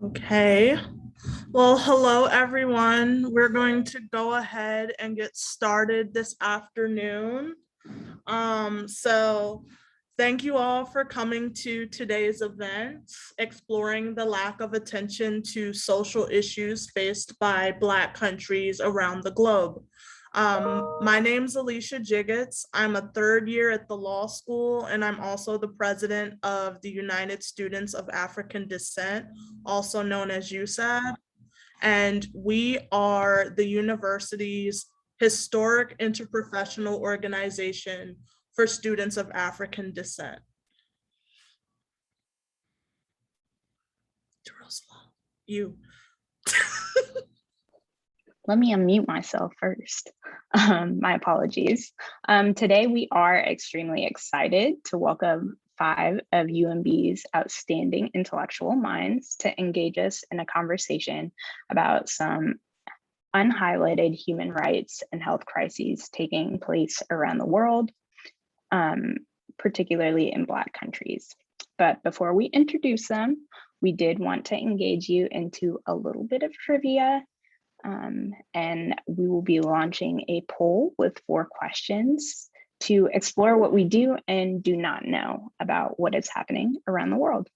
Okay. Well, hello, everyone. We're going to go ahead and get started this afternoon. So thank you all for coming to today's event, exploring the lack of attention to social issues faced by Black countries around the globe. My name's Alicia Jiggets. I'm a third year at the law school, and I'm also the president of the United Students of African Descent, also known as USAD. And we are the university's historic interprofessional organization for students of African descent. Jerusalem, you. Let me unmute myself first. My apologies. Today we are extremely excited to welcome 5 of UMB's outstanding intellectual minds to engage us in a conversation about some unhighlighted human rights and health crises taking place around the world, particularly in Black countries. But before we introduce them, we did want to engage you into a little bit of trivia. And we will be launching a poll with 4 questions to explore what we do and do not know about what is happening around the world.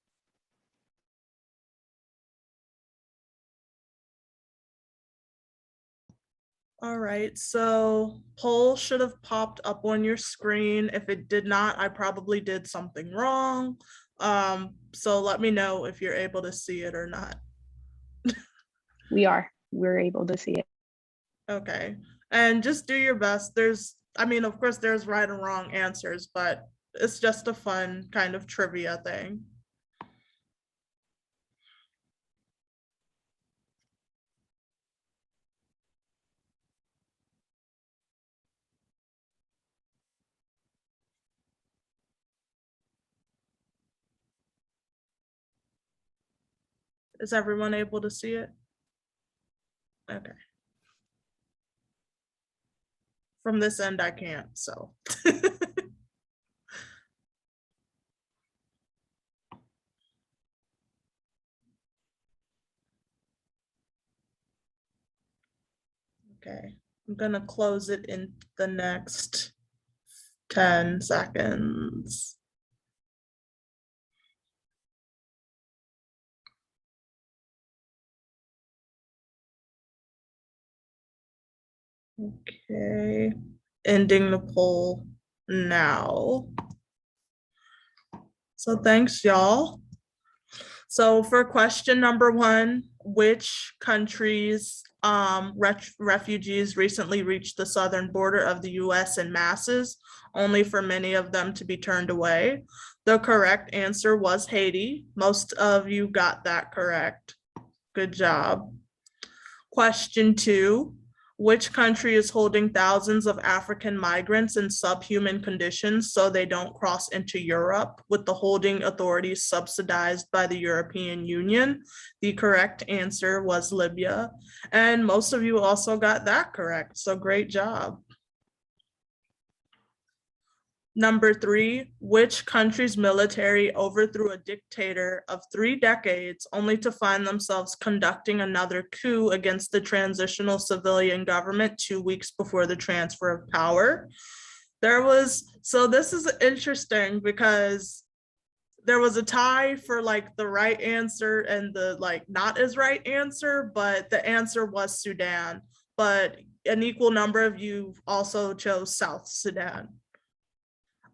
All right, so poll should have popped up on your screen. If it did not, I probably did something wrong. So let me know if you're able to see it or not. We're able to see it. Okay, and just do your best. Of course there's right and wrong answers, but it's just a fun kind of trivia thing. Is everyone able to see it? Okay. From this end, I can't, so. Okay, I'm gonna close it in the next 10 seconds. Okay, ending the poll now. So thanks, y'all. So for question number 1, which countries refugees recently reached the southern border of the US in masses, only for many of them to be turned away? The correct answer was Haiti. Most of you got that correct. Good job. Question 2, which country is holding thousands of African migrants in subhuman conditions so they don't cross into Europe, with the holding authorities subsidized by the European Union? The correct answer was Libya. And most of you also got that correct, so great job. Number 3, which country's military overthrew a dictator of 3 decades only to find themselves conducting another coup against the transitional civilian government 2 weeks before the transfer of power? So this is interesting because there was a tie for like the right answer and the like not as right answer, but the answer was Sudan. But an equal number of you also chose South Sudan.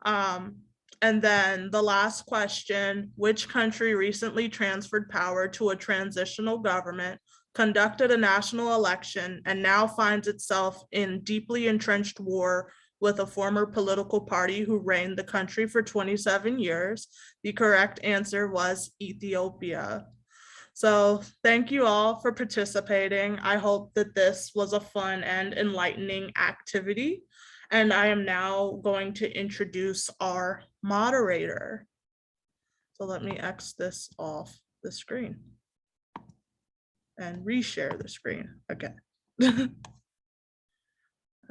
And then the last question, which country recently transferred power to a transitional government, conducted a national election, and now finds itself in deeply entrenched war with a former political party who reigned the country for 27 years? The correct answer was Ethiopia. So thank you all for participating. I hope that this was a fun and enlightening activity. And I am now going to introduce our moderator. So let me X this off the screen and reshare the screen again. All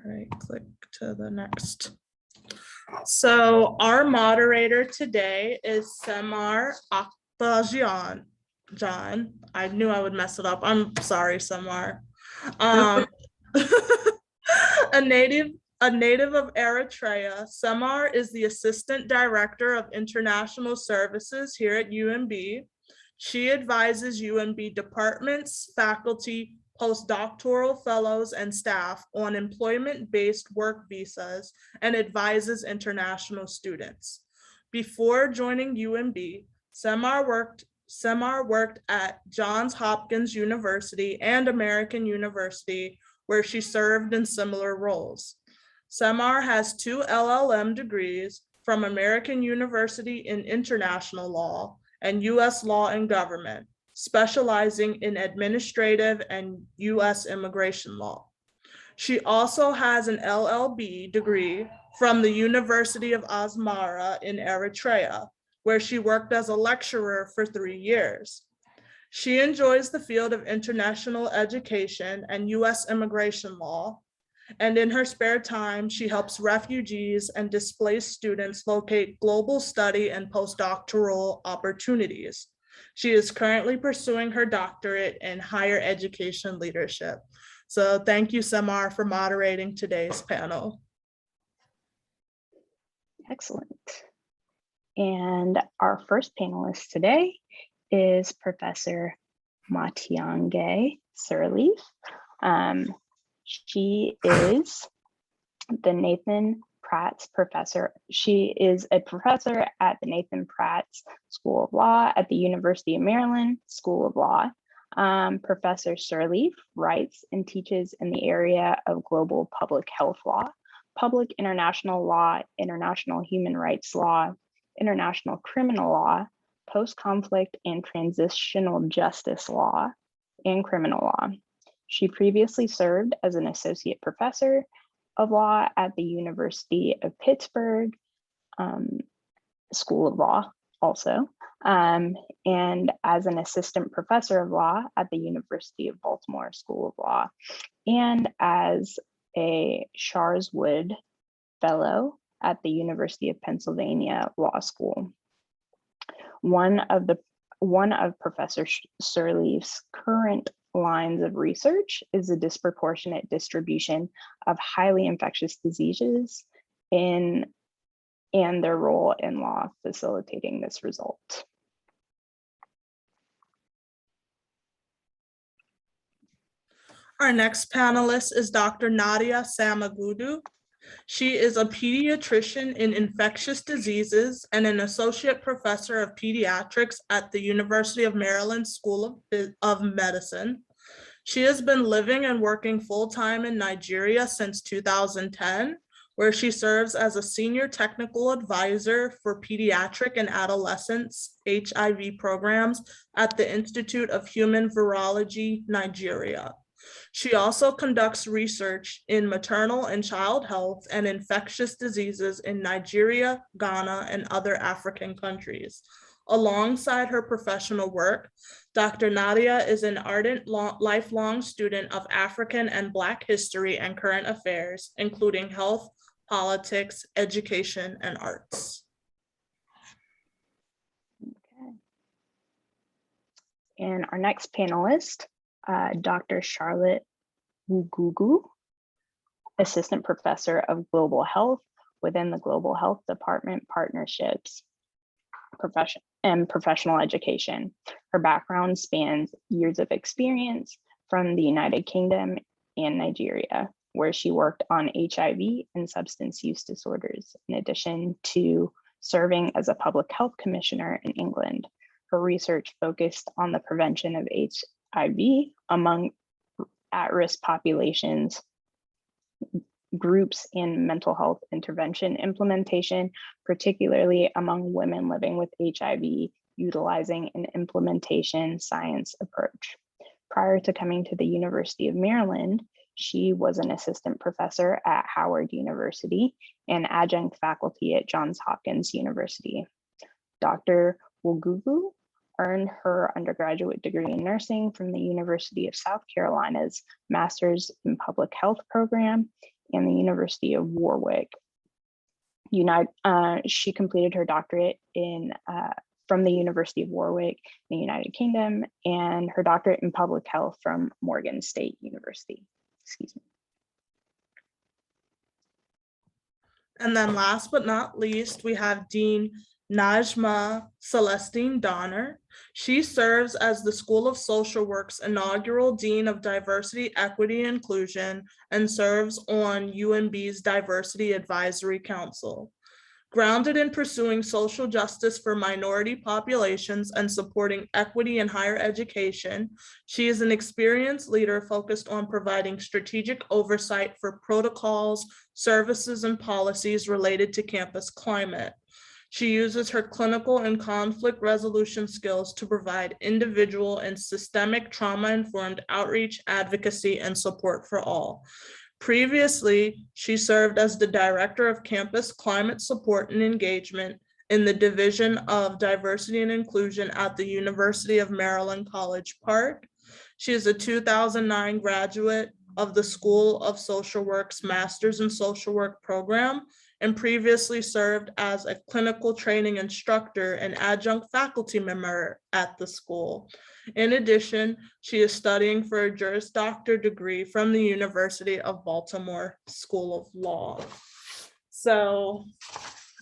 right, click to the next. So our moderator today is Semar Akbajian. John. I knew I would mess it up. I'm sorry, Samar. Nope. Um, a native a native of Eritrea, Samar is the Assistant Director of International Services here at UMB. She advises UMB departments, faculty, postdoctoral fellows, and staff on employment-based work visas and advises international students. Before joining UMB, Samar worked at Johns Hopkins University and American University, where she served in similar roles. Samar has 2 LLM degrees from American University in International Law and U.S. Law and Government, specializing in administrative and U.S. immigration law. She also has an LLB degree from the University of Asmara in Eritrea, where she worked as a lecturer for 3 years. She enjoys the field of international education and U.S. immigration law, and in her spare time, she helps refugees and displaced students locate global study and postdoctoral opportunities. She is currently pursuing her doctorate in higher education leadership. So thank you, Samar, for moderating today's panel. Excellent. And our first panelist today is Professor Matiange Sirleaf. She is the Nathan Pratt's professor. She is a professor at the Nathan Pratt's School of Law at the University of Maryland School of Law. Professor Sirleaf writes and teaches in the area of global public health law, public international law, international human rights law, international criminal law, post-conflict and transitional justice law, and criminal law. She previously served as an associate professor of law at the University of Pittsburgh School of Law also, and as an assistant professor of law at the University of Baltimore School of Law, and as a Sharswood Fellow at the University of Pennsylvania Law School. One of Professor Sirleaf's current lines of research is the disproportionate distribution of highly infectious diseases and their role in law facilitating this result. Our next panelist is Dr. Nadia Samagudu. She is a pediatrician in infectious diseases and an associate professor of pediatrics at the University of Maryland School of Medicine. She has been living and working full-time in Nigeria since 2010, where she serves as a senior technical advisor for pediatric and adolescents HIV programs at the Institute of Human Virology, Nigeria. She also conducts research in maternal and child health and infectious diseases in Nigeria, Ghana, and other African countries. Alongside her professional work, Dr. Nadia is an ardent lifelong student of African and Black history and current affairs, including health, politics, education, and arts. Okay. And our next panelist, Dr. Charlotte Wugugu, Assistant Professor of Global Health within the Global Health Department Partnerships and Professional Education. Her background spans years of experience from the United Kingdom and Nigeria, where she worked on HIV and substance use disorders, in addition to serving as a public health commissioner in England. Her research focused on the prevention of HIV among at-risk populations, groups, and mental health intervention implementation, particularly among women living with HIV, utilizing an implementation science approach. Prior to coming to the University of Maryland, she was an assistant professor at Howard University and adjunct faculty at Johns Hopkins University. Dr. Wugugu earned her undergraduate degree in nursing from the University of South Carolina's Master's in Public Health program and the University of Warwick. She completed her doctorate from the University of Warwick in the United Kingdom, and her doctorate in public health from Morgan State University. Excuse me. And then last but not least, we have Dean Najma Celestine Donner. She serves as the School of Social Work's inaugural Dean of Diversity, Equity, and Inclusion, and serves on UNB's Diversity Advisory Council. Grounded in pursuing social justice for minority populations and supporting equity in higher education, she is an experienced leader focused on providing strategic oversight for protocols, services, and policies related to campus climate. She uses her clinical and conflict resolution skills to provide individual and systemic trauma-informed outreach, advocacy, and support for all. Previously, she served as the Director of Campus Climate Support and Engagement in the Division of Diversity and Inclusion at the University of Maryland College Park. She is a 2009 graduate of the School of Social Work's Masters in Social Work program and previously served as a clinical training instructor and adjunct faculty member at the school. In addition, she is studying for a Juris Doctor degree from the University of Baltimore School of Law. So,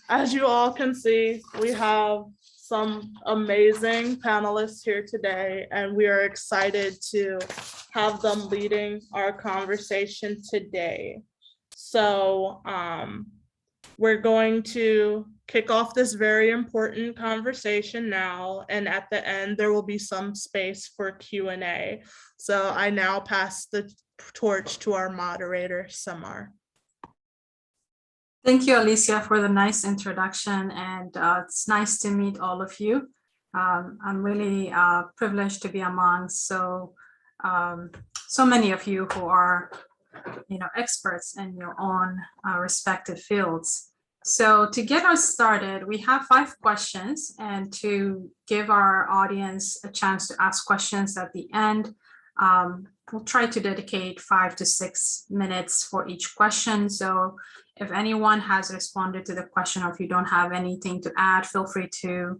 as you all can see, we have some amazing panelists here today, and we are excited to have them leading our conversation today. So, we're going to kick off this very important conversation now, and at the end, there will be some space for Q&A. So I now pass the torch to our moderator, Samar. Thank you, Alicia, for the nice introduction, and it's nice to meet all of you. I'm really privileged to be among so many of you who are experts in your own respective fields. So to get us started, we have 5 questions, and to give our audience a chance to ask questions at the end, we'll try to dedicate 5 to 6 minutes for each question. So if anyone has responded to the question, or if you don't have anything to add, feel free to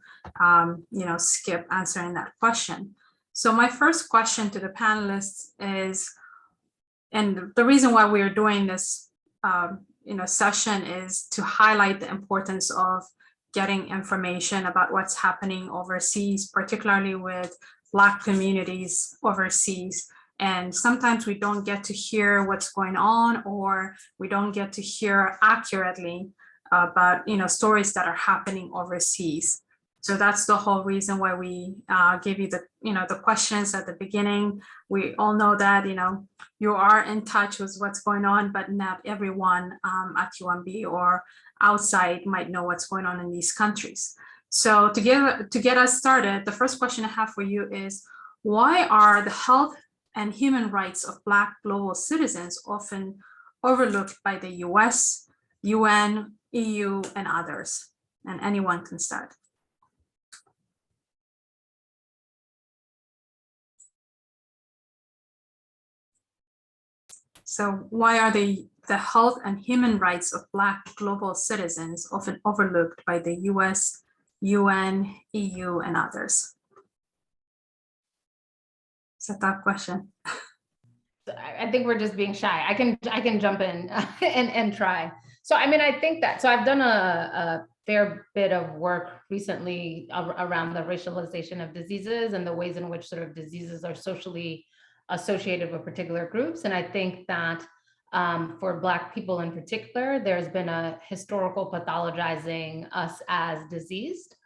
skip answering that question. So my first question to the panelists is, and the reason why we are doing this session is to highlight the importance of getting information about what's happening overseas, particularly with Black communities overseas. And sometimes we don't get to hear what's going on, or we don't get to hear accurately about stories that are happening overseas. So that's the whole reason why we gave you the questions at the beginning. We all know that you are in touch with what's going on, but not everyone at UMB or outside might know what's going on in these countries. So to get us started, the first question I have for you is, why are the health and human rights of Black global citizens often overlooked by the US, UN, EU, and others? And anyone can start. So why are the health and human rights of Black global citizens often overlooked by the US, UN, EU, and others? It's a tough question. I think we're just being shy. I can jump in and try. So I mean, I think that, so I've done a fair bit of work recently around the racialization of diseases and the ways in which sort of diseases are socially associated with particular groups. And I think that for Black people in particular, there's been a historical pathologizing us as diseased,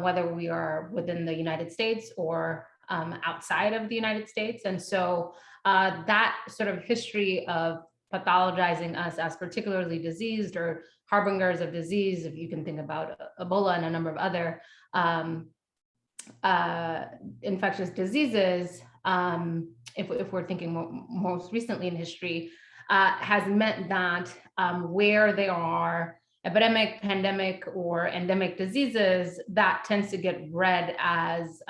whether we are within the United States or outside of the United States. And so that sort of history of pathologizing us as particularly diseased or harbingers of disease, if you can think about Ebola and a number of other infectious diseases, if we're thinking most recently in history, has meant that where there are epidemic, pandemic, or endemic diseases, that tends to get read as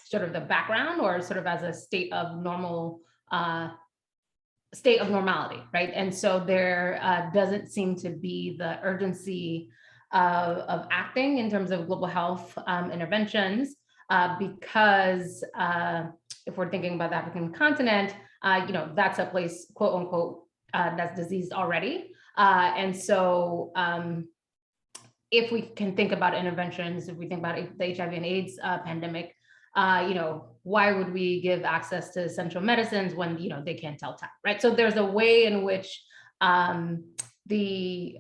sort of the background, or sort of as a state of normality, right? And so there doesn't seem to be the urgency of acting in terms of global health interventions, because if we're thinking about the African continent, that's a place, quote unquote, that's diseased already. And so if we can think about interventions, if we think about the HIV and AIDS pandemic, why would we give access to essential medicines when, they can't tell time, right? So there's a way in which the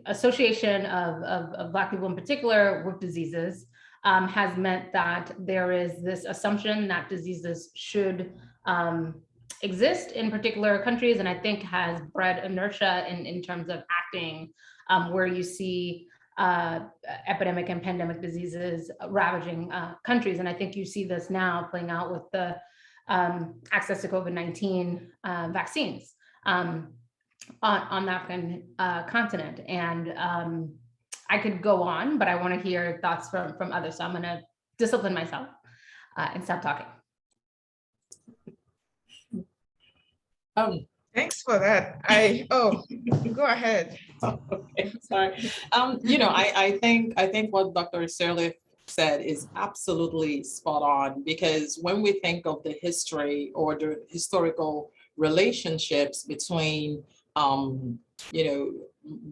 association of Black people in particular with diseases has meant that there is this assumption that diseases should exist in particular countries, and I think has bred inertia in terms of acting, where you see epidemic and pandemic diseases ravaging countries. And I think you see this now playing out with the access to COVID-19 vaccines on the African continent. And I could go on, but I want to hear thoughts from others. So I'm going to discipline myself and stop talking. Thanks for that. Go ahead. Okay, sorry. I think what Dr. Sirleaf said is absolutely spot on, because when we think of the history or the historical relationships between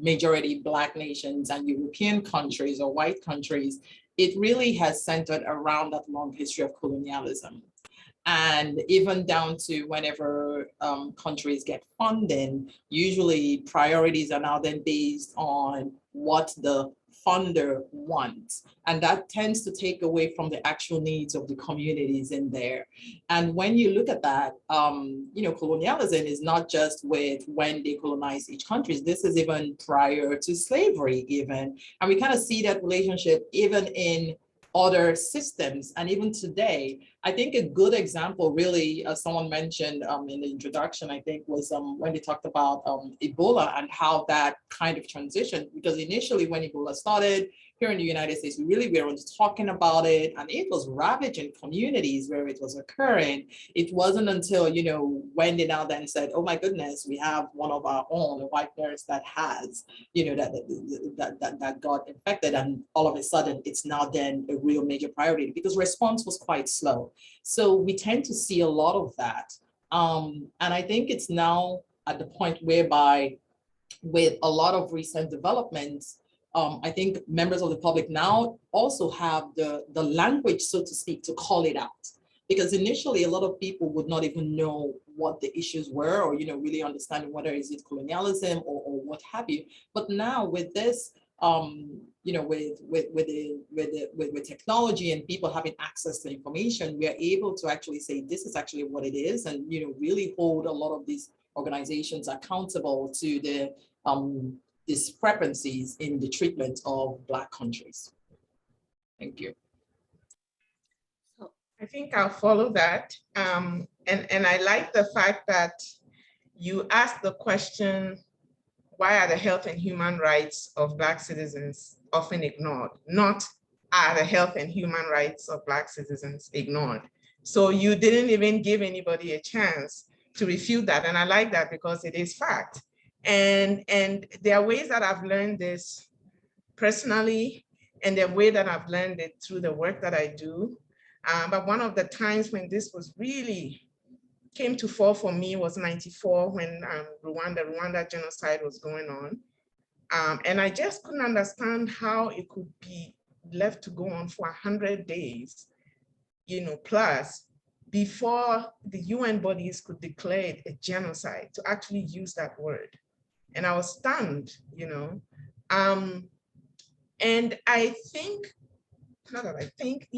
majority Black nations and European countries or white countries, it really has centered around that long history of colonialism. And even down to whenever countries get funding, usually priorities are now then based on what the funder wants. And that tends to take away from the actual needs of the communities in there. And when you look at that, colonialism is not just with when they colonize each country. This is even prior to slavery even. And we kind of see that relationship even in other systems. And even today, I think a good example really, as someone mentioned in the introduction, I think was when they talked about Ebola and how that kind of transitioned, because initially when Ebola started here in the United States, we really weren't talking about it, and it was ravaging communities where it was occurring. It wasn't until, when they now then said, oh my goodness, we have one of our own, a white nurse that has, that got infected, and all of a sudden it's now then a real major priority because response was quite slow. So we tend to see a lot of that. And I think it's now at the point whereby with a lot of recent developments, I think members of the public now also have the language, so to speak, to call it out. Because initially, a lot of people would not even know what the issues were, or really understanding whether is it colonialism or what have you. But now with this, with technology and people having access to information, we are able to actually say this is actually what it is, and really hold a lot of these organizations accountable to the discrepancies in the treatment of Black countries. Thank you. I think I'll follow that. And I like the fact that you asked the question, why are the health and human rights of Black citizens often ignored? Not are the health and human rights of Black citizens ignored? So you didn't even give anybody a chance to refute that. And I like that because it is fact. And there are ways that I've learned this personally, and the way that I've learned it through the work that I do. But one of the times when this was really came to fall for me was 94, when Rwanda genocide was going on. And I just couldn't understand how it could be left to go on for 100 days, plus, before the UN bodies could declare it a genocide, to actually use that word. And I was stunned, and I think, not that I think,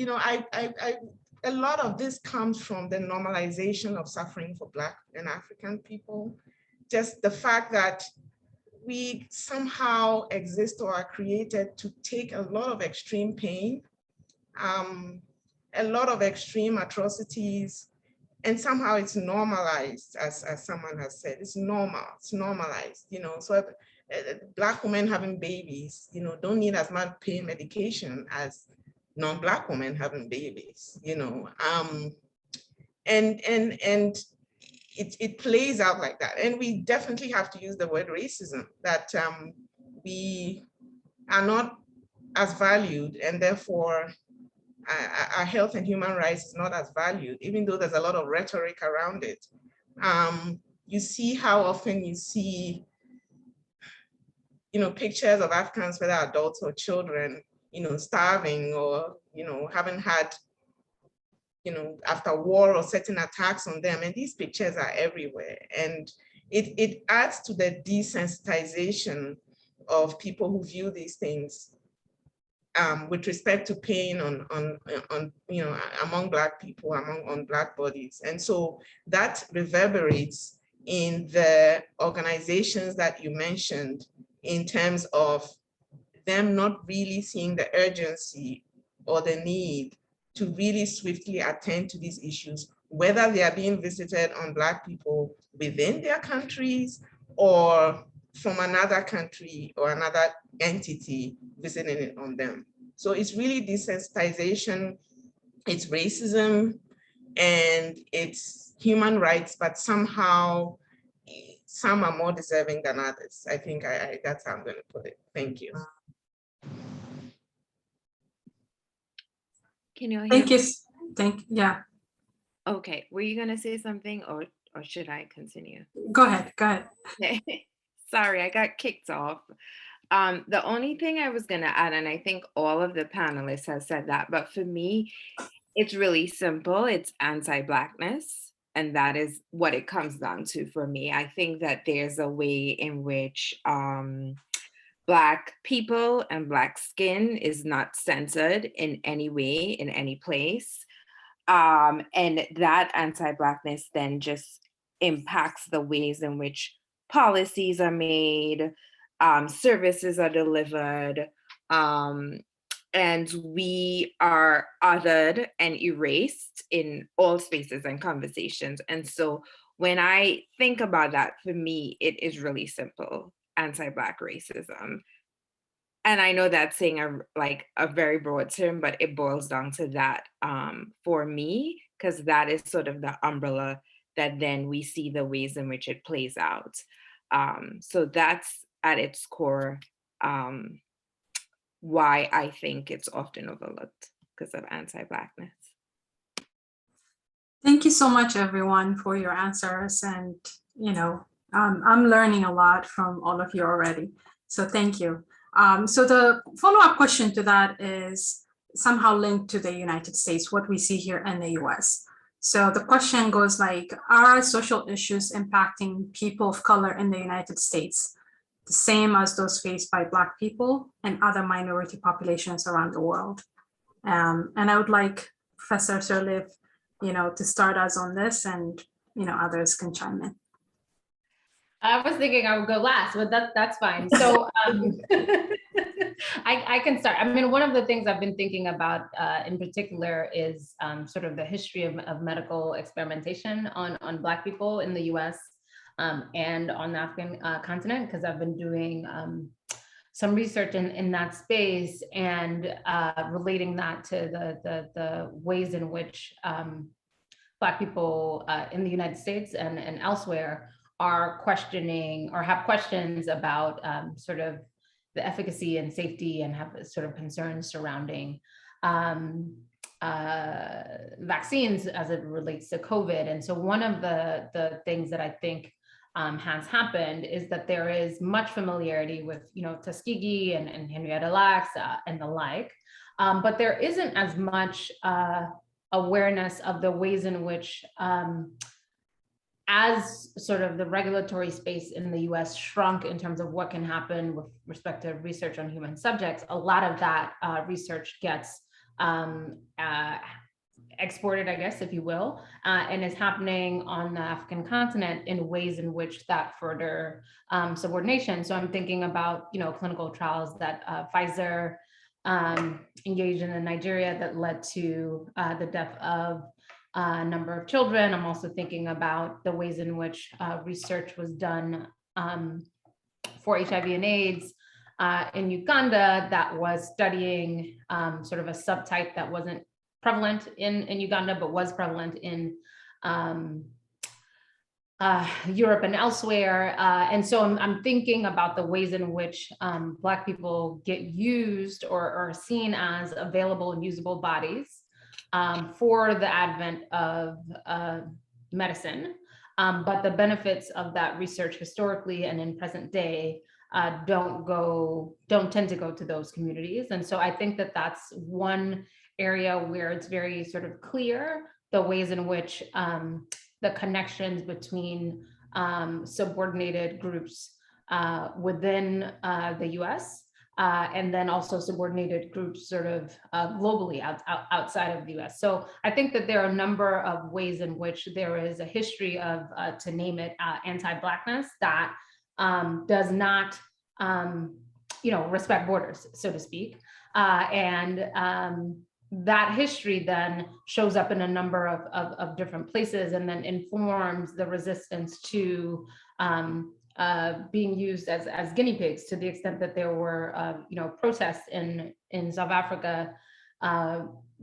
a lot of this comes from the normalization of suffering for Black and African people. Just the fact that we somehow exist or are created to take a lot of extreme pain, a lot of extreme atrocities, and somehow it's normalized, as someone has said. It's normal, it's normalized, so Black women having babies, don't need as much pain medication as non-Black women having babies, and it plays out like that. And we definitely have to use the word racism, that we are not as valued, and therefore our health and human rights is not as valued, even though there's a lot of rhetoric around it. You see how often you see, pictures of Africans, whether adults or children, starving or, haven't had, after war or certain attacks on them. And these pictures are everywhere. And it adds to the desensitization of people who view these things with respect to pain on among Black people, on Black bodies. And so that reverberates in the organizations that you mentioned, in terms of them not really seeing the urgency or the need to really swiftly attend to these issues, whether they are being visited on Black people within their countries or from another country or another entity visiting it on them. So it's really desensitization, it's racism, and it's human rights, but somehow some are more deserving than others. I think that's how I'm going to put it. Thank you. Can you hear Thank me? you. Yeah, Okay, were you gonna say something or should I continue? go ahead, go ahead. Sorry, I got kicked off. The only thing I was gonna add, and I think all of the panelists have said that, but for me, it's really simple. It's anti-Blackness, and that is what it comes down to for me. I think that there's a way in which Black people and Black skin is not censored in any way, in any place. And that anti-Blackness then just impacts the ways in which policies are made, services are delivered, and we are othered and erased in all spaces and conversations. And so when I think about that, for me, it is really simple: anti-Black racism. And I know that's saying a very broad term, but it boils down to that for me, because that is sort of the umbrella that then we see the ways in which it plays out. So that's at its core why I think it's often overlooked, because of anti-Blackness. Thank you so much, everyone, for your answers. And, I'm learning a lot from all of you already. So thank you. So the follow-up question to that is somehow linked to the United States, what we see here in the US. So the question goes like, are social issues impacting people of color in the United States the same as those faced by Black people and other minority populations around the world? And I would like Professor Sirleaf, to start us on this, and others can chime in. I was thinking I would go last, but that's fine. So I can start. I mean, one of the things I've been thinking about in particular is sort of the history of medical experimentation on Black people in the US and on the African continent, because I've been doing some research in that space and relating that to the ways in which Black people in the United States and elsewhere are questioning or have questions about sort of the efficacy and safety, and have sort of concerns surrounding vaccines as it relates to COVID. And so one of the things that I think has happened is that there is much familiarity with, Tuskegee and Henrietta Lacks and the like, but there isn't as much awareness of the ways in which as sort of the regulatory space in the US shrunk in terms of what can happen with respect to research on human subjects, a lot of that research gets exported, I guess, if you will, and is happening on the African continent in ways in which that further subordination. So I'm thinking about, clinical trials that Pfizer engaged in Nigeria that led to the death of a number of children. I'm also thinking about the ways in which research was done for HIV and AIDS in Uganda that was studying sort of a subtype that wasn't prevalent in Uganda, but was prevalent in Europe and elsewhere. And so I'm thinking about the ways in which Black people get used or are seen as available and usable bodies for the advent of medicine. But the benefits of that research historically and in present day don't tend to go to those communities. And so I think that that's one area where it's very sort of clear the ways in which the connections between subordinated groups within the US and then also subordinated groups sort of globally outside of the US. So I think that there are a number of ways in which there is a history of, to name it, anti-Blackness that does not, respect borders, so to speak. That history then shows up in a number of different places and then informs the resistance to being used as guinea pigs, to the extent that there were protests in South Africa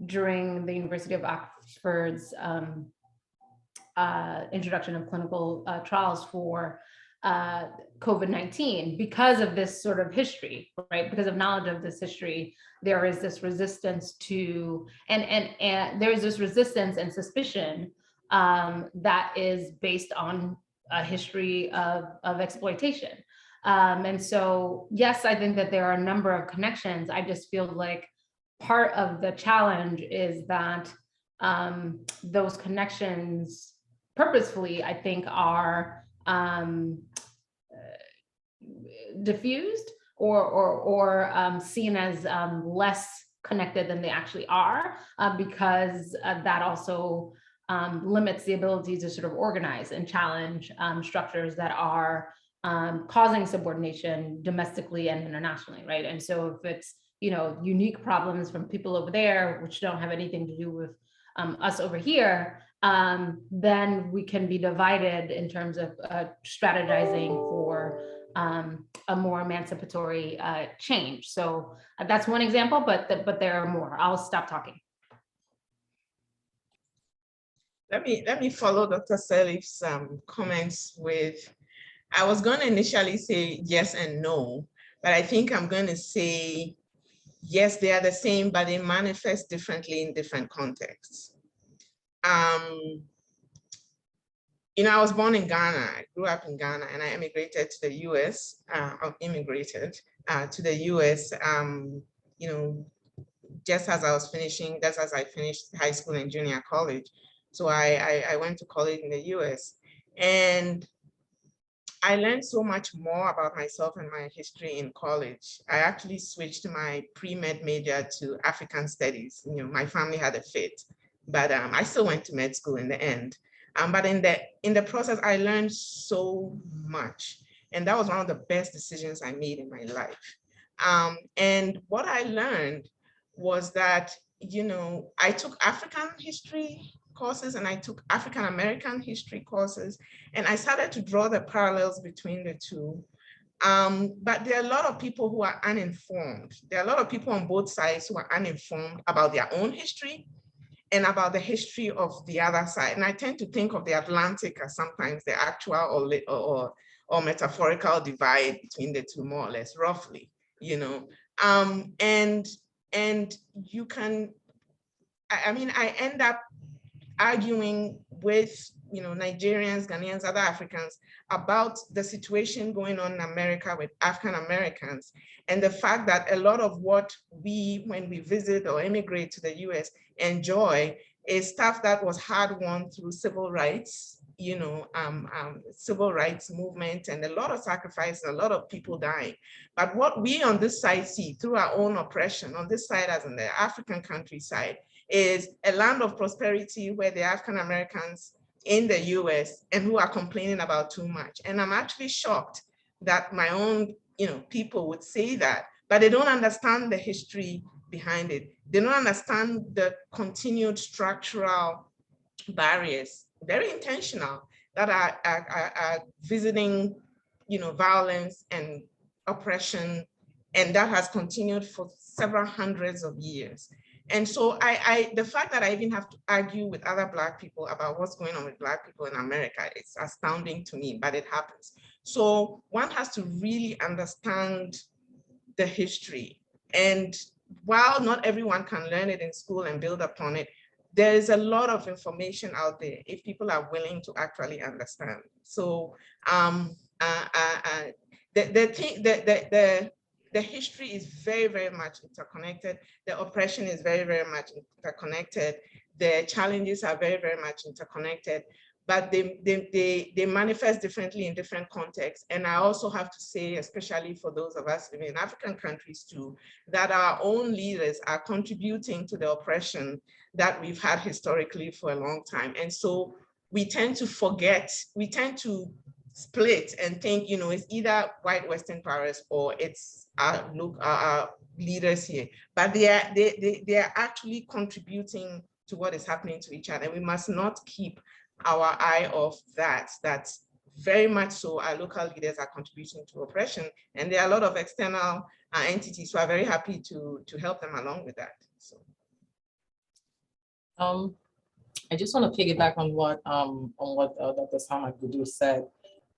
during the University of Oxford's introduction of clinical trials for COVID-19. Because of this sort of history, right? Because of knowledge of this history, there is this resistance to, and there is this resistance and suspicion that is based on a history of exploitation. And so, yes, I think that there are a number of connections. I just feel like part of the challenge is that those connections purposefully, I think, are diffused or seen as less connected than they actually are, because that also limits the ability to sort of organize and challenge structures that are causing subordination domestically and internationally, right? And so if it's unique problems from people over there, which don't have anything to do with us over here, then we can be divided in terms of strategizing for a more emancipatory change. So that's one example, but there are more. I'll stop talking. Let me follow Dr. Sirleaf's comments with, I was going to initially say yes and no, but I think I'm going to say yes, they are the same, but they manifest differently in different contexts. I was born in Ghana. I grew up in Ghana, and I immigrated to the US. To the US, just as I finished high school and junior college. So I went to college in the US, and I learned so much more about myself and my history in college. I actually switched my pre-med major to African studies. My family had a fit, but I still went to med school in the end. But in the process, I learned so much, and that was one of the best decisions I made in my life. And what I learned was that, I took African history courses and I took African American history courses, and I started to draw the parallels between the two. But there are a lot of people who are uninformed. There are a lot of people on both sides who are uninformed about their own history and about the history of the other side. And I tend to think of the Atlantic as sometimes the actual or metaphorical divide between the two, more or less, roughly, and you can, I end up arguing with Nigerians, Ghanaians, other Africans about the situation going on in America with African Americans, and the fact that a lot of what we, when we visit or immigrate to the US, enjoy is stuff that was hard won through civil rights, civil rights movement, and a lot of sacrifice, a lot of people dying. But what we on this side see through our own oppression, on this side as in the African countryside, is a land of prosperity where the African Americans in the US and who are complaining about too much. And I'm actually shocked that my own people would say that, but they don't understand the history behind it. They don't understand the continued structural barriers, very intentional, that are visiting violence and oppression, and that has continued for several hundreds of years. And so the fact that I even have to argue with other Black people about what's going on with Black people in America, it's astounding to me, but it happens. So one has to really understand the history. And while not everyone can learn it in school and build upon it, there is a lot of information out there if people are willing to actually understand. So the history is very, very much interconnected. The oppression is very, very much interconnected. The challenges are very, very much interconnected, but they manifest differently in different contexts. And I also have to say, especially for those of us living in African countries too, that our own leaders are contributing to the oppression that we've had historically for a long time. And so we tend to forget, we tend to split and think, you know, it's either white Western powers or it's our leaders here, but they are actually contributing to what is happening to each other. And we must not keep our eye off that. That's very much so. Our local leaders are contributing to oppression, and there are a lot of external entities who are very happy to help them along with that. So. I just want to piggyback on what Dr. Sama Gudu said,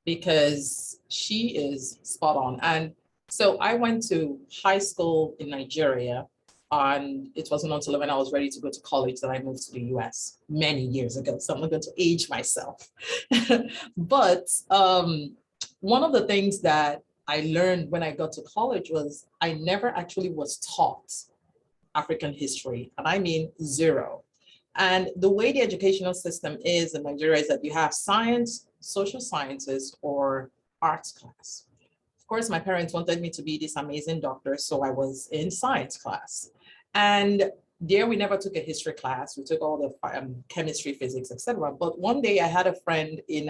because she is spot on. And so I went to high school in Nigeria, and it wasn't until when I was ready to go to college that I moved to the US many years ago. So I'm not going to age myself. But one of the things that I learned when I got to college was I never actually was taught African history, and I mean zero. And the way the educational system is in Nigeria is that you have science, social sciences, or arts class. Of course, my parents wanted me to be this amazing doctor, so I was in science class. And there we never took a history class. We took all the chemistry, physics, etc. But one day I had a friend in,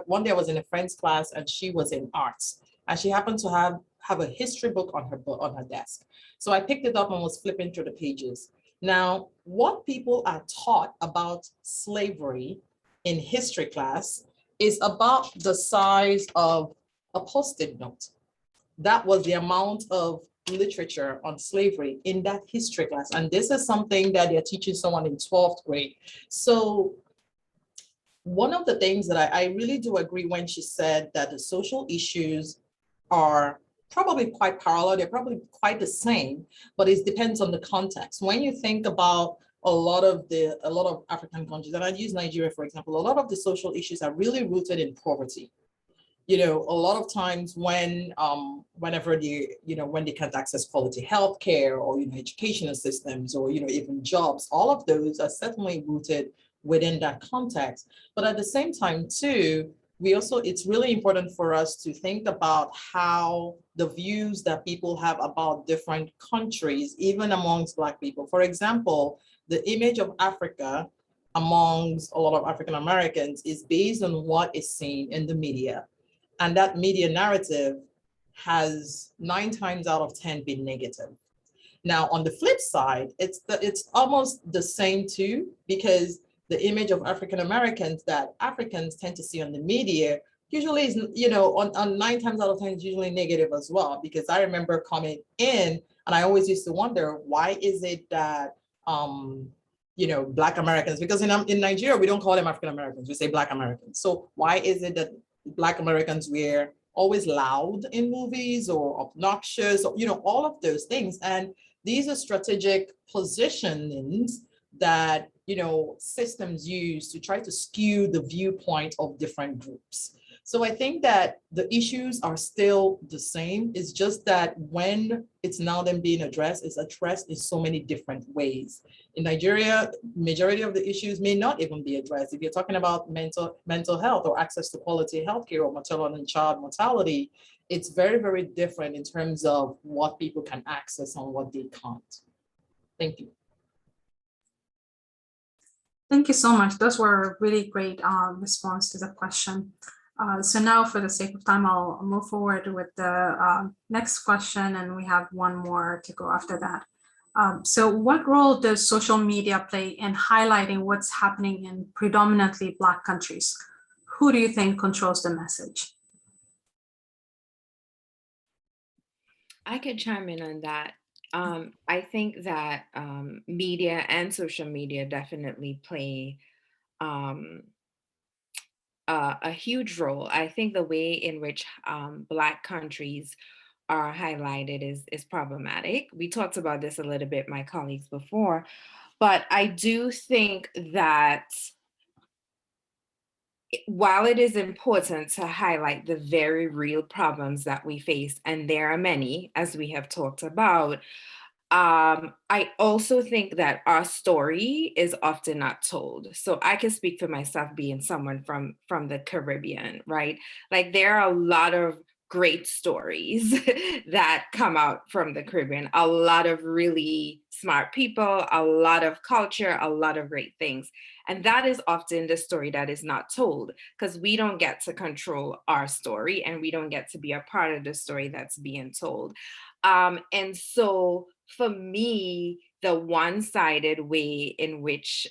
one day I was in a friend's class and she was in arts. And she happened to have a history book on her desk. So I picked it up and was flipping through the pages. Now, what people are taught about slavery in history class is about the size of a Post-it note. That was the amount of literature on slavery in that history class. And this is something that they're teaching someone in 12th grade. So one of the things that I really do agree when she said that the social issues are probably quite parallel, they're probably quite the same, but it depends on the context. When you think about a lot of African countries, and I use Nigeria, for example, a lot of the social issues are really rooted in poverty. You know, a lot of times when, whenever when they can't access quality healthcare or, educational systems or, even jobs, all of those are certainly rooted within that context. But at the same time too, it's really important for us to think about how the views that people have about different countries, even amongst Black people. For example, the image of Africa amongst a lot of African Americans is based on what is seen in the media. And that media narrative has 9 times out of 10 been negative. Now, on the flip side, it's almost the same too, because the image of African Americans that Africans tend to see on the media usually is, on 9 times out of 10 is usually negative as well. Because I remember coming in and I always used to wonder, why is it that, Black Americans, because in Nigeria, we don't call them African Americans, we say Black Americans. So why is it that Black Americans were always loud in movies or obnoxious, or, all of those things? And these are strategic positionings that systems use to try to skew the viewpoint of different groups. So I think that the issues are still the same. It's just that when it's now then being addressed, it's addressed in so many different ways. In Nigeria, majority of the issues may not even be addressed. If you're talking about mental health or access to quality healthcare or maternal and child mortality, it's very, very different in terms of what people can access and what they can't. Thank you. Thank you so much. Those were really great response to the question. So now for the sake of time, I'll move forward with the next question, and we have one more to go after that. So what role does social media play in highlighting what's happening in predominantly Black countries? Who do you think controls the message? I could chime in on that. I think that media and social media definitely play um, a huge role. I think the way in which Black countries are highlighted is problematic. We talked about this a little bit, my colleagues before, but I do think that while it is important to highlight the very real problems that we face, and there are many, as we have talked about, I also think that our story is often not told. So I can speak for myself being someone from the Caribbean, right? Like there are a lot of great stories that come out from the Caribbean, a lot of really smart people, a lot of culture, a lot of great things. And that is often the story that is not told because we don't get to control our story and we don't get to be a part of the story that's being told. And so for me, the one-sided way in which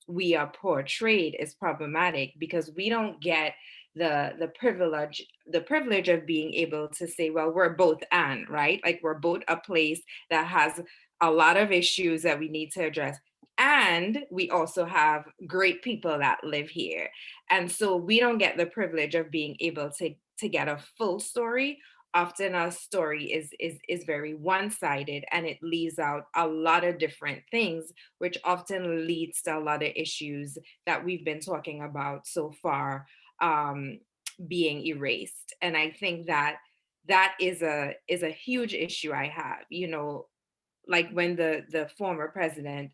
we are portrayed is problematic because we don't get the privilege of being able to say, well, we're both and, right? Like we're both a place that has a lot of issues that we need to address. And we also have great people that live here. And so we don't get the privilege of being able to get a full story. Often our story is very one-sided and it leaves out a lot of different things, which often leads to a lot of issues that we've been talking about so far being erased. And I think that that is a huge issue I have, you know, like when the former president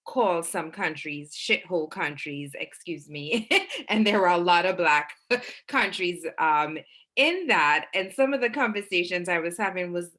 called some countries shithole countries, excuse me, and there were a lot of Black countries in that. And some of the conversations I was having was,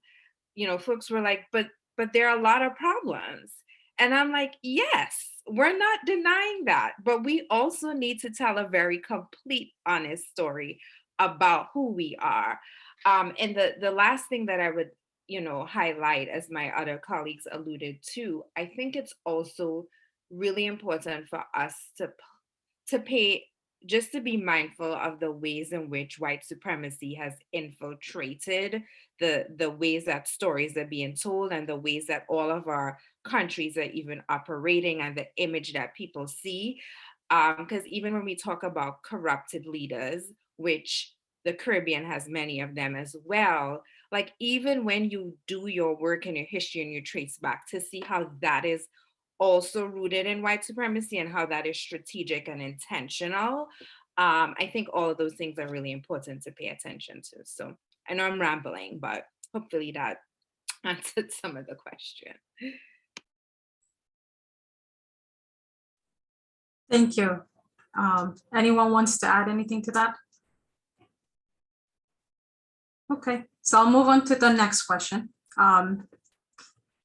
you know, folks were like, but there are a lot of problems. And I'm like, yes, we're not denying that, but we also need to tell a very complete, honest story about who we are. And the last thing that I would, you know, highlight, as my other colleagues alluded to, I think it's also really important for us to pay, just to be mindful of the ways in which white supremacy has infiltrated the ways that stories are being told and the ways that all of our countries are even operating and the image that people see. Because even when we talk about corrupted leaders, which the Caribbean has many of them as well, like even when you do your work and your history and you trace back to see how that is also rooted in white supremacy and how that is strategic and intentional. I think all of those things are really important to pay attention to. So I know I'm rambling, but hopefully that answered some of the question. Thank you. Anyone wants to add anything to that? Okay, so I'll move on to the next question.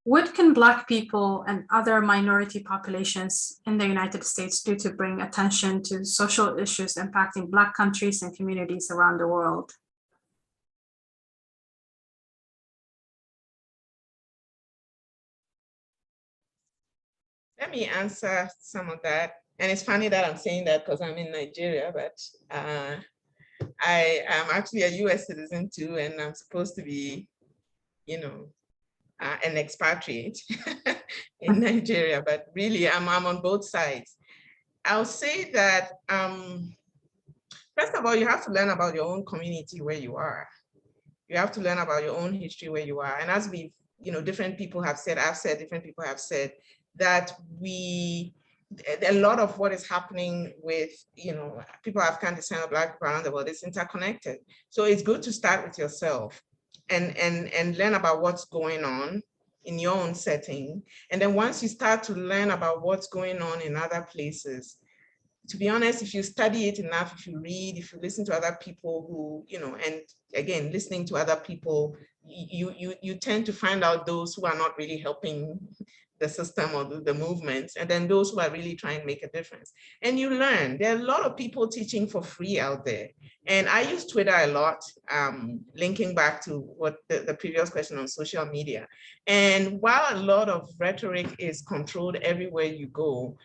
What can Black people and other minority populations in the United States do to bring attention to social issues impacting Black countries and communities around the world? Let me answer some of that. And it's funny that I'm saying that because I'm in Nigeria, but I am actually a US citizen too, and I'm supposed to be, you know, an expatriate in Nigeria, but really I'm on both sides. I'll say that, first of all, you have to learn about your own community where you are. You have to learn about your own history where you are. And as we, you know, different people have said, I've said, different people have said that a lot of what is happening with, you know, people of African descent or Black people around the world is interconnected. So it's good to start with yourself and learn about what's going on in your own setting. And then once you start to learn about what's going on in other places, to be honest, if you study it enough, if you read, if you listen to other people who, you know, and again, listening to other people, you tend to find out those who are not really helping the system or the movements, and then those who are really trying to make a difference. And you learn, there are a lot of people teaching for free out there. And I use Twitter a lot, linking back to what the previous question on social media. And while a lot of rhetoric is controlled everywhere you go,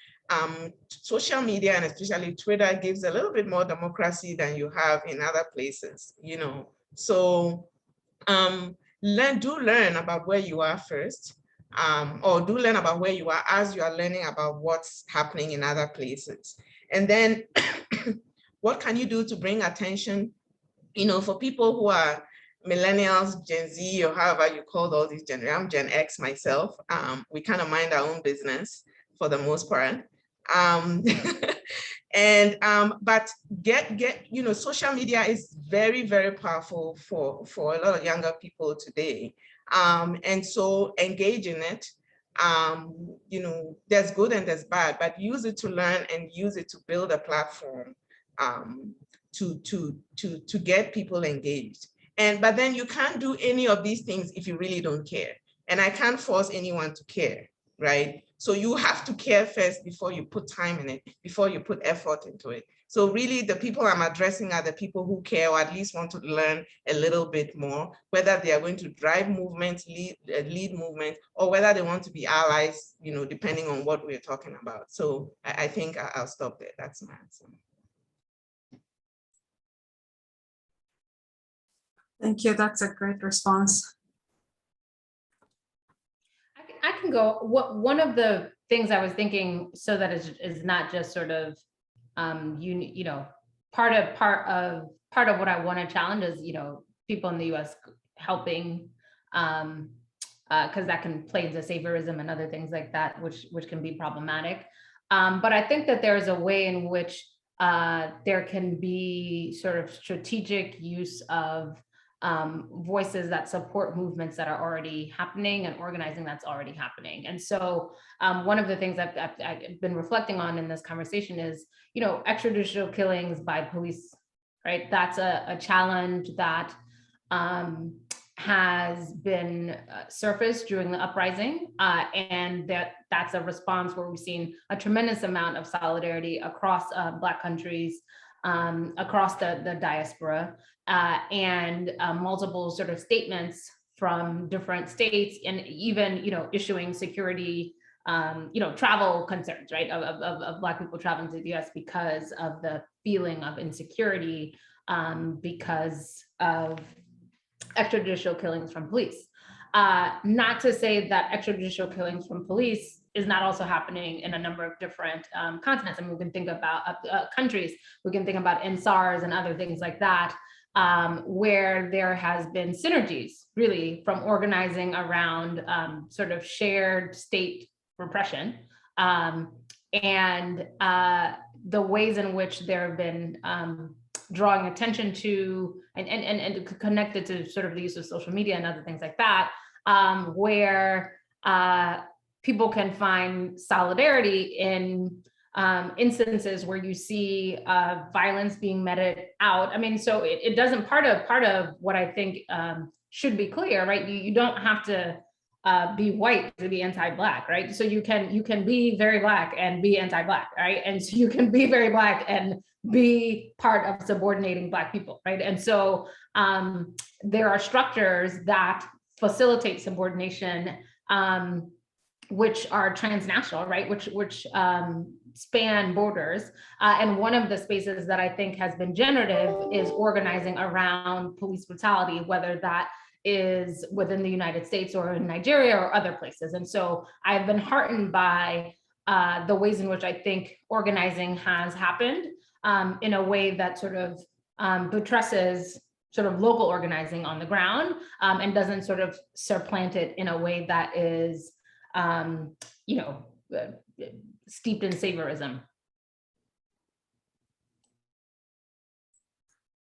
social media and especially Twitter gives a little bit more democracy than you have in other places, you know. So do learn about where you are first, or do learn about where you are as you are learning about what's happening in other places. And then what can you do to bring attention, for people who are millennials, Gen Z, or however you call all these generations. I'm Gen X myself. We kind of mind our own business for the most part. But social media is very, very powerful for a lot of younger people today. And so engage in it. There's good and there's bad, but use it to learn and use it to build a platform to get people engaged. But then you can't do any of these things if you really don't care. And I can't force anyone to care, right? So you have to care first before you put time in it, before you put effort into it. So really the people I'm addressing are the people who care, or at least want to learn a little bit more, whether they are going to drive movements, lead movement, or whether they want to be allies, depending on what we're talking about. So I think I'll stop there. That's my answer. Thank you. That's a great response. I can go. One of the things I was thinking, so that is not just sort of, part of what I want to challenge is, people in the U.S. helping, because that can play into saviorism and other things like that, which can be problematic. But I think that there's a way in which there can be sort of strategic use of voices that support movements that are already happening and organizing that's already happening. And so one of the things I've been reflecting on in this conversation is, extrajudicial killings by police, right? That's a challenge that has been surfaced during the uprising. And that's a response where we've seen a tremendous amount of solidarity across Black countries, across the diaspora, and multiple sort of statements from different states, and even issuing security, travel concerns, right, of Black people traveling to the US because of the feeling of insecurity because of extrajudicial killings from police. Not to say that extrajudicial killings from police is not also happening in a number of different continents. I mean, we can think about countries, we can think about NSARS and other things like that, where there has been synergies really from organizing around sort of shared state repression, and the ways in which there have been drawing attention to and connected to sort of the use of social media and other things like that, where people can find solidarity in instances where you see violence being meted out. I mean, so it doesn't, part of what I think should be clear, right? You don't have to be white to be anti-Black, right? So you can be very Black and be anti-Black, right? And so you can be very Black and be part of subordinating Black people, right? And so there are structures that facilitate subordination, which are transnational, right? Which span borders. And one of the spaces that I think has been generative is organizing around police brutality, whether that is within the United States or in Nigeria or other places. And so I've been heartened by the ways in which I think organizing has happened in a way that sort of buttresses sort of local organizing on the ground, and doesn't sort of supplant it in a way that is, steeped in saviorism.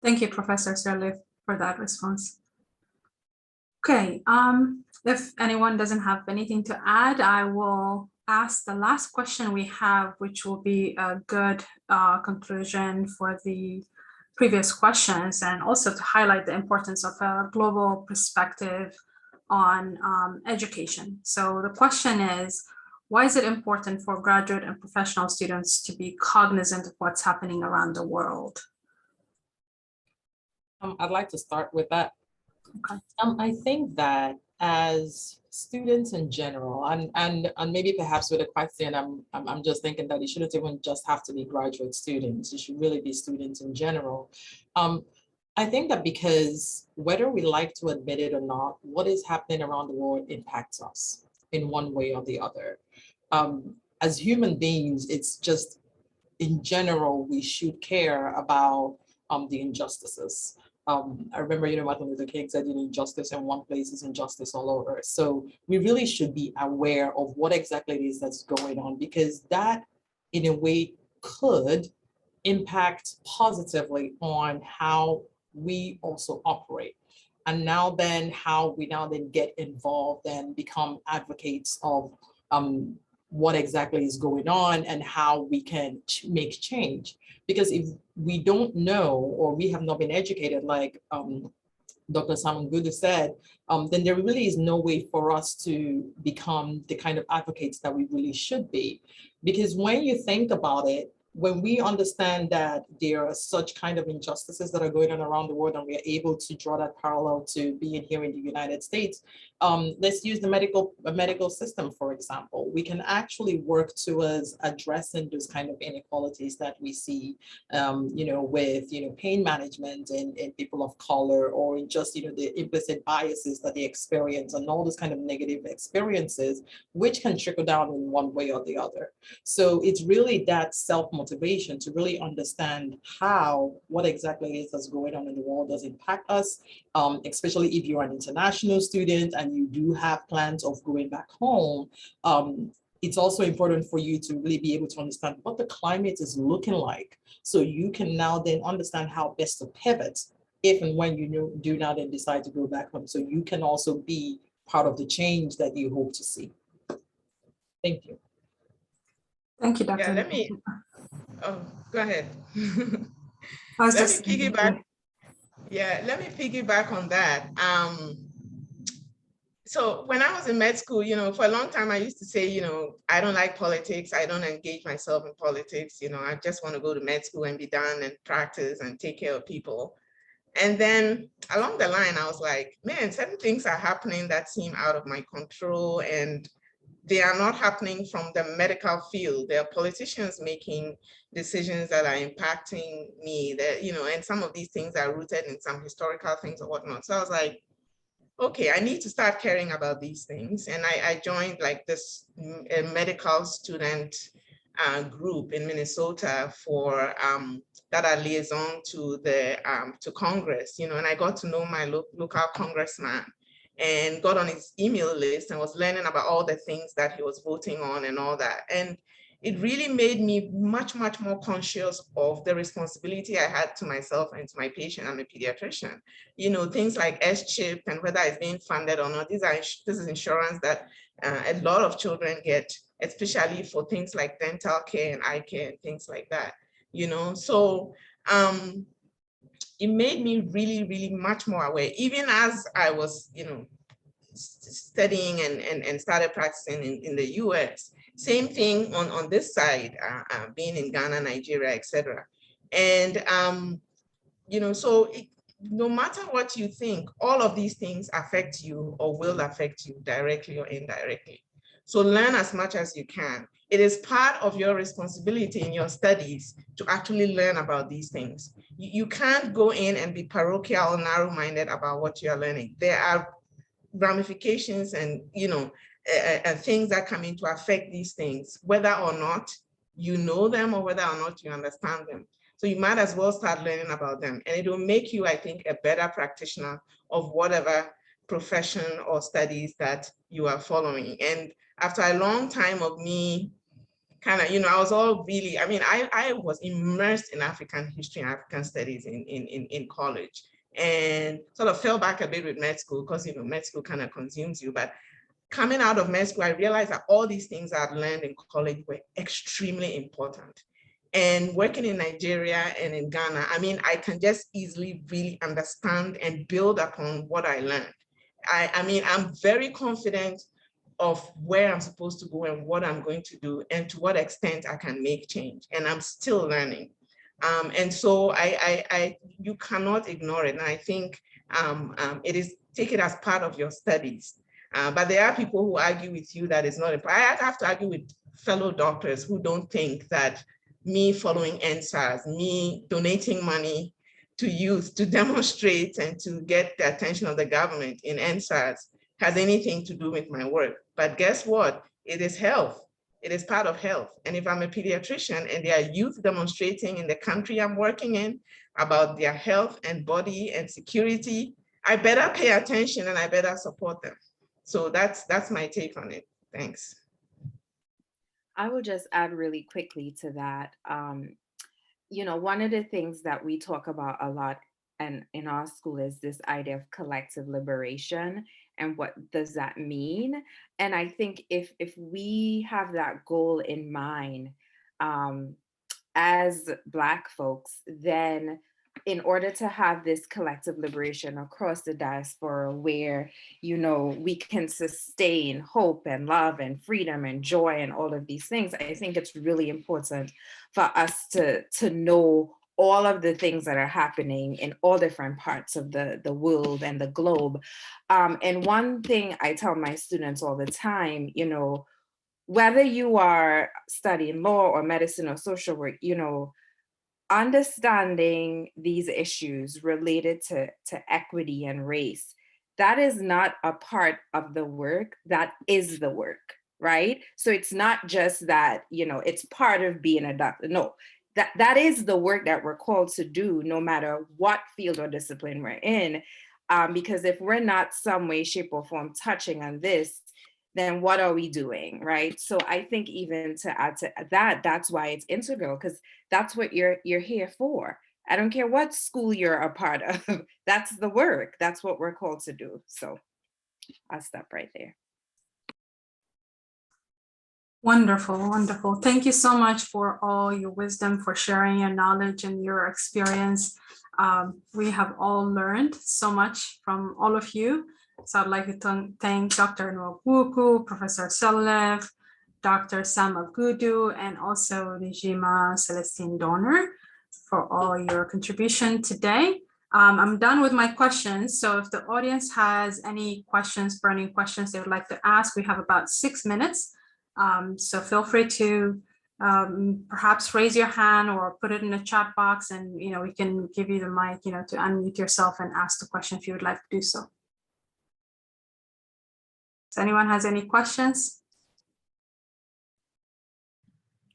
Thank you, Professor Sirleaf, for that response. Okay, if anyone doesn't have anything to add, I will ask the last question we have, which will be a good conclusion for the previous questions, and also to highlight the importance of a global perspective on education. So the question is, why is it important for graduate and professional students to be cognizant of what's happening around the world? I'd like to start with that. Okay. I think that as students in general, and maybe perhaps with a question, I'm just thinking that it shouldn't even just have to be graduate students. It should really be students in general. I think that because whether we like to admit it or not, what is happening around the world impacts us in one way or the other. As human beings, it's just in general, we should care about the injustices. I remember, Martin Luther King said, injustice in one place is injustice all over. So we really should be aware of what exactly it is that's going on, because that, in a way, could impact positively on how we also operate. And now then, how we now then get involved and become advocates of what exactly is going on and how we can make change. Because if we don't know, or we have not been educated, like Dr. Simon Gudu said, then there really is no way for us to become the kind of advocates that we really should be. Because when you think about it, when we understand that there are such kind of injustices that are going on around the world, and we are able to draw that parallel to being here in the United States, let's use the medical system, for example. We can actually work towards addressing those kind of inequalities that we see, with, pain management in people of color, or just, the implicit biases that they experience and all those kind of negative experiences, which can trickle down in one way or the other. So it's really that self-motivation to really understand what exactly is that's going on in the world does impact us, especially if you're an international student and you do have plans of going back home. It's also important for you to really be able to understand what the climate is looking like, so you can now then understand how best to pivot if and when you do now then decide to go back home, so you can also be part of the change that you hope to see. Thank you. Thank you, Dr. Yeah, let me, go ahead. I was Let just me piggyback. Yeah, let me piggyback on that. So when I was in med school, for a long time, I used to say, I don't like politics. I don't engage myself in politics. I just want to go to med school and be done and practice and take care of people. And then along the line, I was like, man, certain things are happening that seem out of my control, and they are not happening from the medical field. There are politicians making decisions that are impacting me, that, and some of these things are rooted in some historical things or whatnot. So I was like, okay, I need to start caring about these things. And I joined like this medical student group in Minnesota for that are liaison to the to Congress, and I got to know my local congressman and got on his email list and was learning about all the things that he was voting on and all that. And it really made me much, much more conscious of the responsibility I had to myself and to my patient. I'm a pediatrician. Things like S-chip and whether it's being funded or not, this is insurance that a lot of children get, especially for things like dental care and eye care and things like that. So it made me really, really much more aware, even as I was, studying and started practicing in the US. Same thing on this side, being in Ghana, Nigeria, etc. And, so no matter what you think, all of these things affect you or will affect you directly or indirectly. So learn as much as you can. It is part of your responsibility in your studies to actually learn about these things. You can't go in and be parochial, narrow-minded about what you're learning. There are ramifications and things that come in to affect these things, whether or not you know them or whether or not you understand them. So you might as well start learning about them, and it will make you, I think, a better practitioner of whatever profession or studies that you are following. And after a long time of me kind of, I was all really, I was immersed in African history and African studies in college, and sort of fell back a bit with med school because, med school kind of consumes you. But coming out of med school, I realized that all these things I'd learned in college were extremely important. And working in Nigeria and in Ghana, I can just easily really understand and build upon what I learned. I'm very confident of where I'm supposed to go and what I'm going to do and to what extent I can make change. And I'm still learning. And so you cannot ignore it. And I think take it as part of your studies. But there are people who argue with you that it's not important. I have to argue with fellow doctors who don't think that me following NSAS, me donating money to youth to demonstrate and to get the attention of the government in NSAS has anything to do with my work. But guess what? It is health. It is part of health. And if I'm a pediatrician and there are youth demonstrating in the country I'm working in about their health and body and security, I better pay attention and I better support them. So that's my take on it. Thanks. I will just add really quickly to that. You know, one of the things that we talk about a lot and in our school is this idea of collective liberation and what does that mean? And I think if we have that goal in mind as Black folks, then in order to have this collective liberation across the diaspora where, you know, we can sustain hope and love and freedom and joy and all of these things, I think it's really important for us to know all of the things that are happening in all different parts of the world and the globe. And one thing I tell my students all the time, you know, whether you are studying law or medicine or social work, you know, understanding these issues related to equity and race, that is not a part of the work, that is the work, right? So it's not just that, you know, it's part of being a doctor. No, that is the work that we're called to do no matter what field or discipline we're in. Because if we're not some way, shape or form touching on this, then what are we doing, right? So I think even to add to that, that's why it's integral, because that's what you're here for. I don't care what school you're a part of, that's the work, that's what we're called to do. So I'll stop right there. Wonderful, wonderful. Thank you so much for all your wisdom, for sharing your knowledge and your experience. We have all learned so much from all of you. So I'd like to thank Dr. Nwabuku, Professor Selev, Dr. Sama Gudu, and also Nijima Celestine Donor for all your contribution today. I'm done with my questions. So if the audience has any questions, burning questions they would like to ask, we have about 6 minutes. So feel free to perhaps raise your hand or put it in the chat box, and we can give you the mic, to unmute yourself and ask the question if you would like to do so. Does anyone has any questions?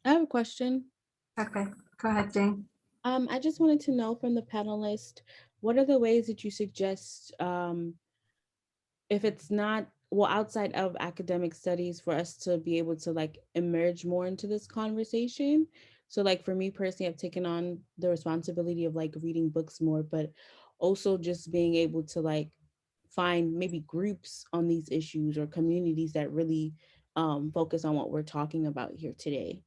I have a question. Okay, go ahead, Jane. I just wanted to know from the panelists, what are the ways that you suggest, if it's not, well, outside of academic studies, for us to be able to like emerge more into this conversation? So like for me personally, I've taken on the responsibility of like reading books more, but also just being able to like find maybe groups on these issues or communities that really focus on what we're talking about here today.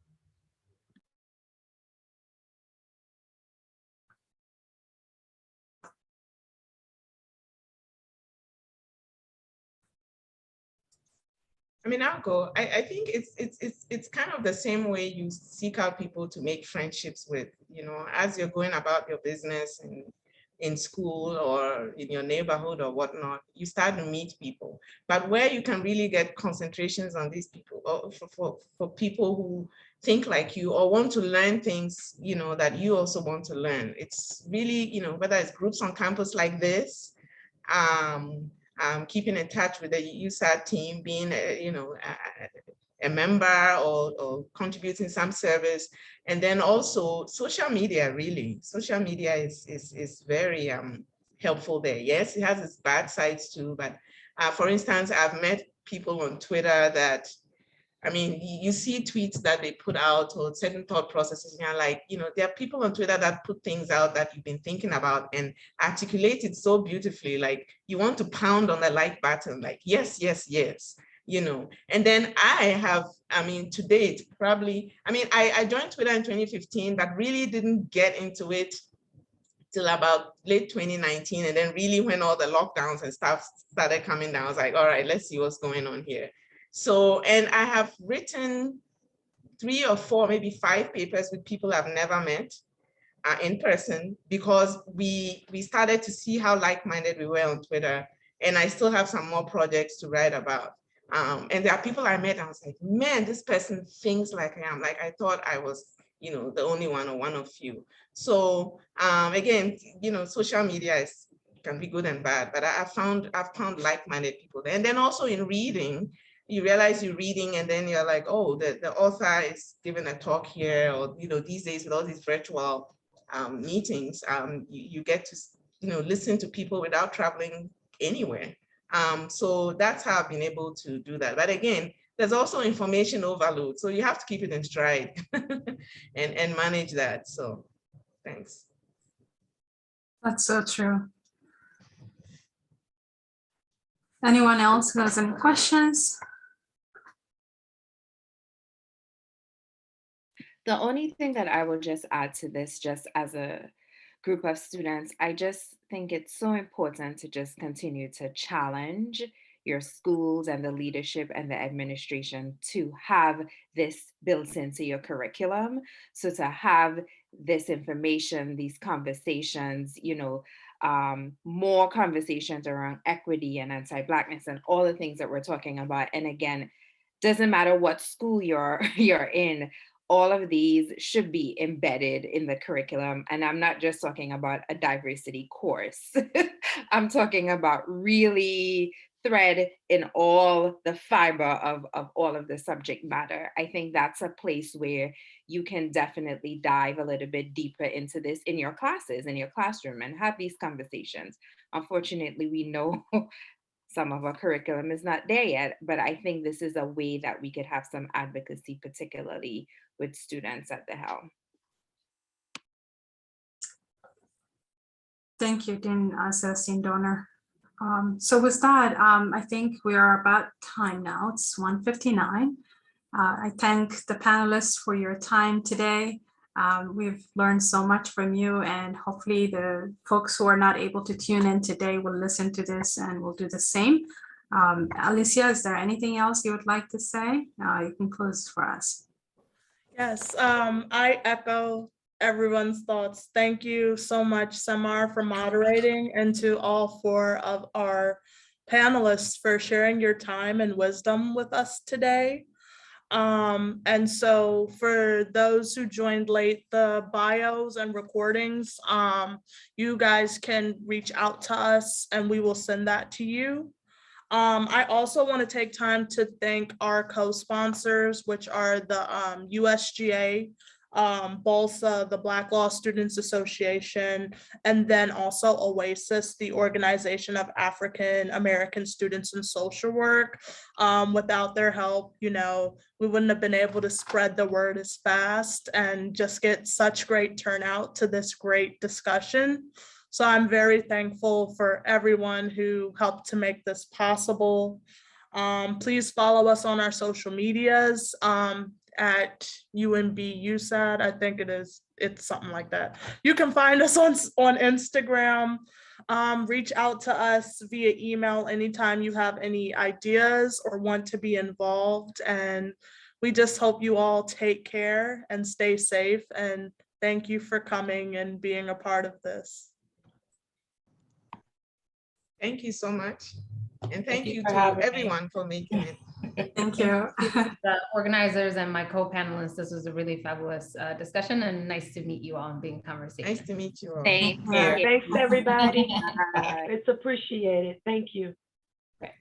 I mean, I'll go. I think it's kind of the same way you seek out people to make friendships with, as you're going about your business and in school or in your neighborhood or whatnot, you start to meet people. But where you can really get concentrations on these people, or for people who think like you or want to learn things, that you also want to learn. It's really, whether it's groups on campus like this, keeping in touch with the USAD team, being a member or contributing some service, and then also social media. Really, social media is very helpful there. Yes, it has its bad sides too, but for instance, I've met people on Twitter that, I mean, you see tweets that they put out or certain thought processes, and you're like, there are people on Twitter that put things out that you've been thinking about and articulate it so beautifully, like you want to pound on the like button, like, yes, yes, yes, And then to date, probably, I joined Twitter in 2015, but really didn't get into it till about late 2019. And then really when all the lockdowns and stuff started coming down, I was like, all right, let's see what's going on here. So, and I have written 3 or 4, maybe 5 papers with people I've never met in person, because we started to see how like-minded we were on Twitter. And I still have some more projects to write about. And there are people I met, and I was like, man, this person thinks like I am. Like I thought I was the only one or one of few. So again, social media can be good and bad, but I've found like-minded people there. And then also in reading, you realize you're reading and then you're like, oh, the author is giving a talk here, or these days with all these virtual meetings, you get to listen to people without traveling anywhere. So that's how I've been able to do that. But again, there's also information overload, so you have to keep it in stride and manage that. So thanks. That's so true. Anyone else who has any questions? The only thing that I will just add to this, just as a group of students, I just think it's so important to just continue to challenge your schools and the leadership and the administration to have this built into your curriculum. So to have this information, these conversations, more conversations around equity and anti-Blackness and all the things that we're talking about. And again, doesn't matter what school you're in, all of these should be embedded in the curriculum. And I'm not just talking about a diversity course. I'm talking about really thread in all the fiber of all of the subject matter. I think that's a place where you can definitely dive a little bit deeper into this in your classes, in your classroom, and have these conversations. Unfortunately, we know some of our curriculum is not there yet, but I think this is a way that we could have some advocacy, particularly with students at the helm. Thank you, Dean Celestine Donor. So with that, I think we are about time now. It's 1:59. I thank the panelists for your time today. We've learned so much from you, and hopefully the folks who are not able to tune in today will listen to this and will do the same. Alicia, is there anything else you would like to say? You can close for us. Yes, I echo everyone's thoughts. Thank you so much, Samar, for moderating, and to all 4 of our panelists for sharing your time and wisdom with us today. And so for those who joined late, the bios and recordings, you guys can reach out to us and we will send that to you. I also want to take time to thank our co-sponsors, which are the USGA, BALSA, the Black Law Students Association, and then also OASIS, the Organization of African American Students in Social Work. Without their help, we wouldn't have been able to spread the word as fast and just get such great turnout to this great discussion. So I'm very thankful for everyone who helped to make this possible. Please follow us on our social medias at UMB USAD. I think it's something like that. You can find us on Instagram. Reach out to us via email anytime you have any ideas or want to be involved. And we just hope you all take care and stay safe. And thank you for coming and being a part of this. Thank you so much. And thank you for to having me. everyone for making it. Thank you. The organizers and my co-panelists, this was a really fabulous discussion, and nice to meet you all and be in conversation. Nice to meet you all. Thank Yeah. you. Thanks, everybody. Bye. It's appreciated. Thank you. Okay.